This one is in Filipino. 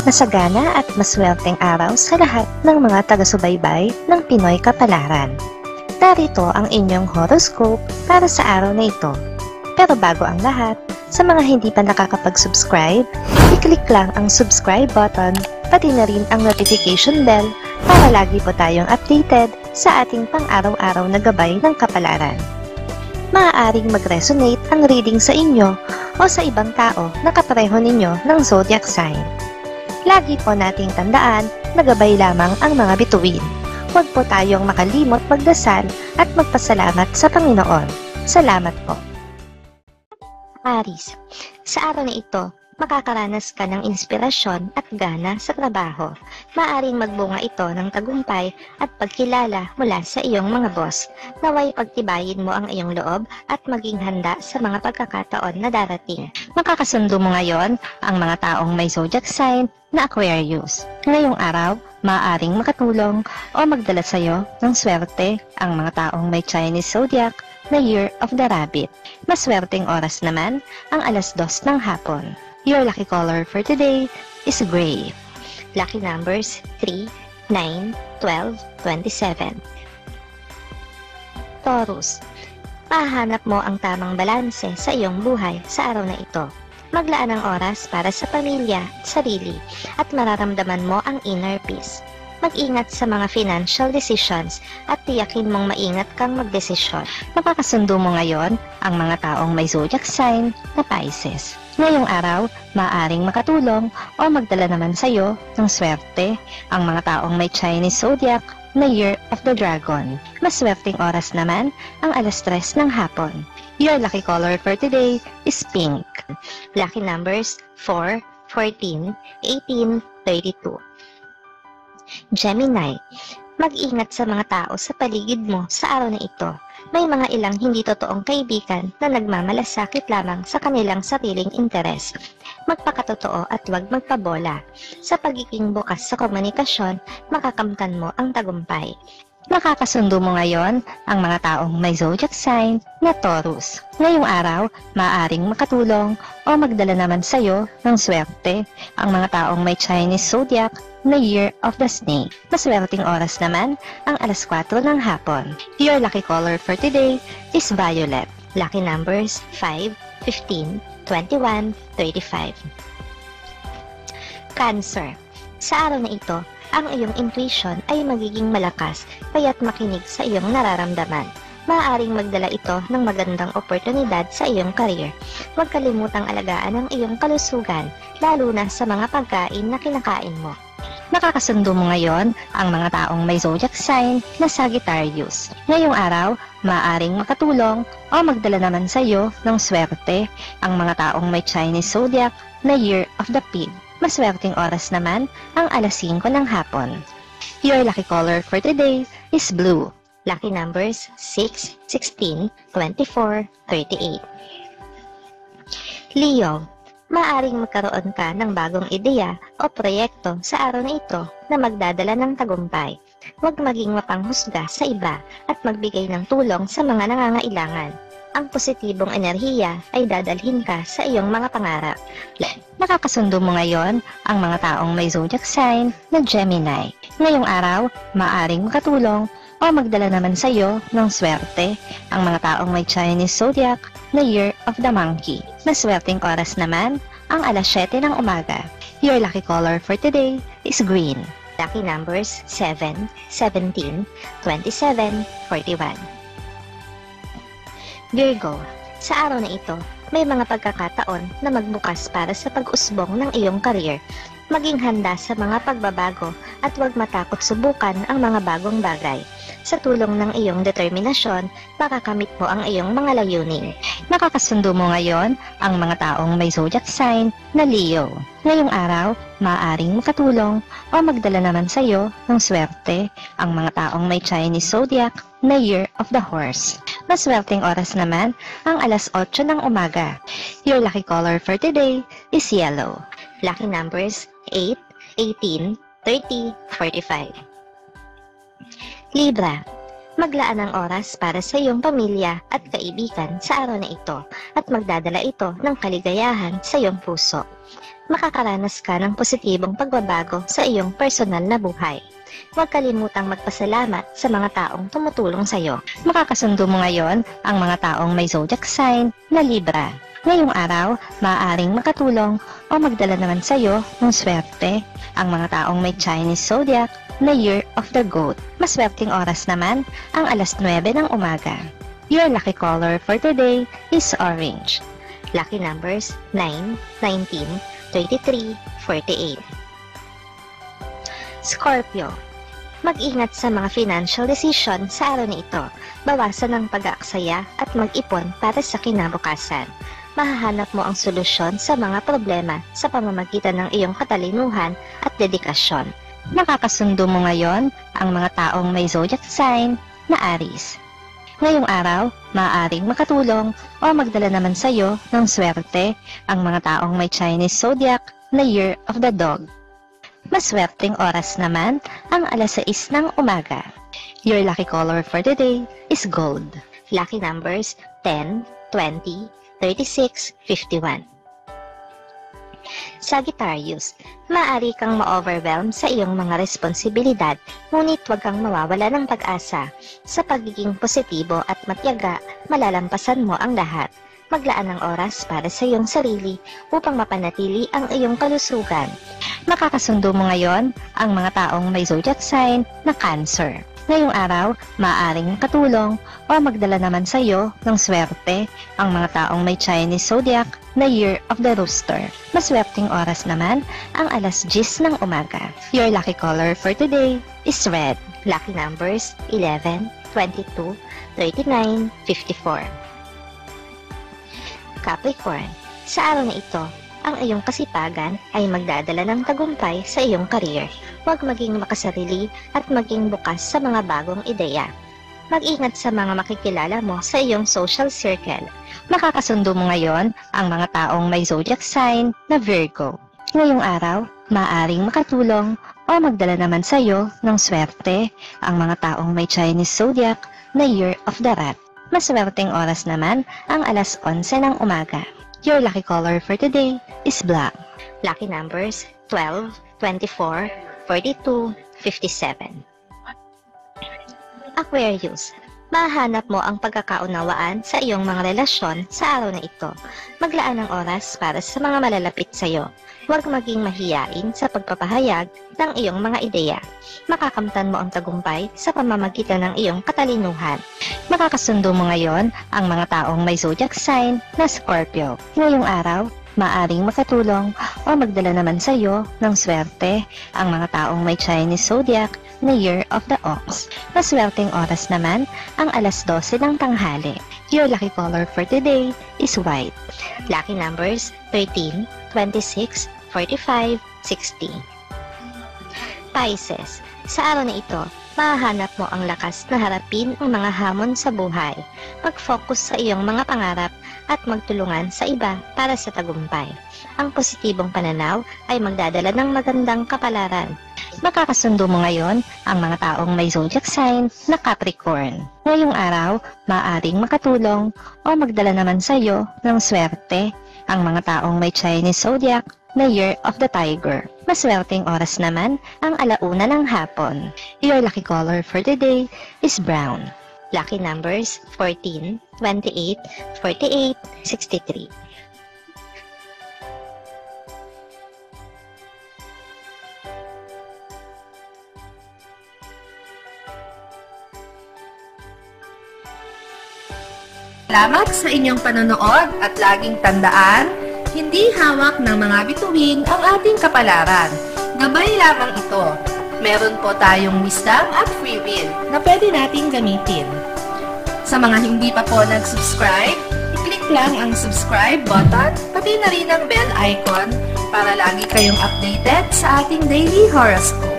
Masagana at maswerteng araw sa lahat ng mga taga-subaybay ng Pinoy Kapalaran. Narito ang inyong horoscope para sa araw na ito. Pero bago ang lahat, sa mga hindi pa nakakapag-subscribe, i-click lang ang subscribe button, pati na rin ang notification bell para lagi po tayong updated sa ating pang-araw-araw na gabay ng kapalaran. Maaaring mag-resonate ang reading sa inyo o sa ibang tao na kapareho ninyo ng zodiac sign. Lagi po nating tandaan na gabay lamang ang mga bituin. Huwag po tayong makalimot magdasal at magpasalamat sa Panginoon. Salamat po. Aries, sa araw na ito, makakaranas ka ng inspirasyon at gana sa trabaho. Maaring magbunga ito ng tagumpay at pagkilala mula sa iyong mga boss. Naway pagtibayin mo ang iyong loob at maging handa sa mga pagkakataon na darating. Makakasundo mo ngayon ang mga taong may zodiac sign na Aquarius. Ngayong araw, maaaring makatulong o magdala sa iyo ng swerte ang mga taong may Chinese zodiac na Year of the Rabbit. Maswerteng oras naman ang 2:00 ng hapon. Your lucky color for today is gray. Lucky numbers 3, 9, 12, 27. Taurus, mahahanap mo ang tamang balanse sa iyong buhay sa araw na ito. Maglaan ng oras para sa pamilya at sarili at mararamdaman mo ang inner peace. Mag-ingat sa mga financial decisions at tiyakin mong maingat kang magdesisyon. Makakasundo mo ngayon ang mga taong may zodiac sign na Pisces. Ngayong araw, maaaring makatulong o magdala naman sa iyo ng swerte ang mga taong may Chinese zodiac na Year of the Dragon. Maswerteng oras naman ang 3:00 ng hapon. Your lucky color for today is pink. Lucky numbers 4, 14, 18, 32. Gemini, mag-ingat sa mga tao sa paligid mo sa araw na ito. May mga ilang hindi totoong kaibigan na nagmamalasakit lamang sa kanilang sariling interes. Magpakatotoo at huwag magpabola. Sa pagiging bukas sa komunikasyon, makakamtan mo ang tagumpay. Makakasundo mo ngayon ang mga taong may zodiac sign na Taurus. Ngayong araw, maaaring makatulong o magdala naman sa iyo ng swerte ang mga taong may Chinese zodiac na Year of the Snake. Maswerteng oras naman ang 4:00 ng hapon. Your lucky color for today is violet. Lucky numbers 5, 15, 21, 35. Cancer, sa araw na ito, ang iyong intuition ay magiging malakas kaya't makinig sa iyong nararamdaman. Maaaring magdala ito ng magandang oportunidad sa iyong career. Huwag kalimutang alagaan ang iyong kalusugan, lalo na sa mga pagkain na kinakain mo. Nakakasundo mo ngayon ang mga taong may zodiac sign na Sagittarius. Ngayong araw, maaaring makatulong o magdala naman sa iyo ng swerte ang mga taong may Chinese zodiac na Year of the Pig. Maswerteng oras naman ang 5:00 ng hapon. Your lucky color for today is blue. Lucky numbers 6, 16, 24, 38. Leo, maaring magkaroon ka ng bagong ideya o proyekto sa araw na ito na magdadala ng tagumpay. Huwag maging mapanghusga sa iba at magbigay ng tulong sa mga nangangailangan. Ang positibong enerhiya ay dadalhin ka sa iyong mga pangarap. Nakakasundo mo ngayon ang mga taong may zodiac sign na Gemini. Ngayong araw, maaaring makatulong o magdala naman sa iyo ng swerte ang mga taong may Chinese zodiac na Year of the Monkey. Maswerteng oras naman ang 7:00 ng umaga. Your lucky color for today is green. Lucky numbers 7, 17, 27, 41. Virgo, sa araw na ito, may mga pagkakataon na magbukas para sa pag-usbong ng iyong career. Maging handa sa mga pagbabago at huwag matakot subukan ang mga bagong bagay. Sa tulong ng iyong determinasyon, makakamit mo ang iyong mga layunin. Nakakasundo mo ngayon ang mga taong may zodiac sign na Leo. Ngayong araw, maaaring makatulong o magdala naman sa iyo ng swerte ang mga taong may Chinese zodiac na Year of the Horse. Maswerteng oras naman ang 8:00 ng umaga. Your lucky color for today is yellow. Lucky numbers 8, 18, 30, 45. Libra, Maglaan ng oras para sa iyong pamilya at kaibigan sa araw na ito at magdadala ito ng kaligayahan sa iyong puso. Makakaranas ka ng positibong pagbabago sa iyong personal na buhay. Huwag kalimutang magpasalamat sa mga taong tumutulong sa iyo. Makakasundo mo ngayon ang mga taong may zodiac sign na Libra. Ngayong araw, maaaring makatulong o magdala naman sa iyo ng swerte ang mga taong may Chinese zodiac na Year of the Goat. Maswerteng oras naman ang alas 9 ng umaga. Your lucky color for today is orange. Lucky numbers 9, 19, 33, 48. Scorpio. Mag-ingat sa mga financial decision sa araw na ito. Bawasan ang pag-aaksaya at mag-ipon para sa kinabukasan. Mahahanap mo ang solusyon sa mga problema sa pamamagitan ng iyong katalinuhan at dedikasyon. Nakakasundo mo ngayon ang mga taong may zodiac sign na Aries. Ngayong araw, maaaring makatulong o magdala naman sa iyo ng swerte ang mga taong may Chinese zodiac na Year of the Dog. Maswerteng oras naman ang alas 6 ng umaga. Your lucky color for today is gold. Lucky numbers 10, 20, 36, 51. Sagittarius, maaari kang ma-overwhelm sa iyong mga responsibilidad, ngunit huwag kang mawawala ng pag-asa. Sa pagiging positibo at matyaga, malalampasan mo ang lahat. Maglaan ng oras para sa iyong sarili upang mapanatili ang iyong kalusugan. Makakasundo mo ngayon ang mga taong may zodiac sign na Cancer. Ngayong araw, maaaring makatulong o magdala naman sa iyo ng swerte ang mga taong may Chinese zodiac na Year of the Rooster. Maswerteng oras naman ang alas 10 ng umaga. Your lucky color for today is red. Lucky numbers 11, 22, 39, 54. Capricorn, sa araw na ito, ang iyong kasipagan ay magdadala ng tagumpay sa iyong career. Huwag maging makasarili at maging bukas sa mga bagong ideya. Mag-ingat sa mga makikilala mo sa iyong social circle. Makakasundo mo ngayon ang mga taong may zodiac sign na Virgo. Ngayong araw, maaaring makatulong o magdala naman sa iyo ng swerte ang mga taong may Chinese zodiac na Year of the Rat. Maswerteng oras naman ang alas 11 ng umaga. Your lucky color for today is black. Lucky numbers 12, 24, 42, 57. Aquarius, mahanap mo ang pagkakaunawaan sa iyong mga relasyon sa araw na ito. Maglaan ng oras para sa mga malalapit sa iyo. Huwag maging mahiyain sa pagpapahayag ng iyong mga ideya. Makakamtan mo ang tagumpay sa pamamagitan ng iyong katalinuhan. Makakasundo mo ngayon ang mga taong may zodiac sign na Scorpio. Ngayong araw, maaring makatulong o magdala naman sa iyo ng swerte ang mga taong may Chinese zodiac na Year of the Ox. Maswerteng oras naman ang alas 12 ng tanghali. Your lucky color for today is white. Lucky numbers 13, 26, 45, 60. Pisces, sa araw na ito, mahahanap mo ang lakas na harapin ang mga hamon sa buhay. Mag-focus sa iyong mga pangarap at magtulungan sa iba para sa tagumpay. Ang positibong pananaw ay magdadala ng magandang kapalaran. Makakasundo mo ngayon ang mga taong may zodiac sign na Capricorn. Ngayong araw, maaaring makatulong o magdala naman sa iyo ng swerte ang mga taong may Chinese zodiac na Year of the Tiger. Maswerteng oras naman ang alauna ng hapon. Your lucky color for today is brown. Lucky numbers 14, 28, 48, 63. Salamat sa inyong panonood at laging tandaan, hindi hawak ng mga bituin ang ating kapalaran. Gabay lamang ito. Meron po tayong wisdom at free will na pwede nating gamitin. Sa mga hindi pa po nag-subscribe, i-click lang ang subscribe button, pati na rin ang bell icon para lagi kayong updated sa ating daily horoscope.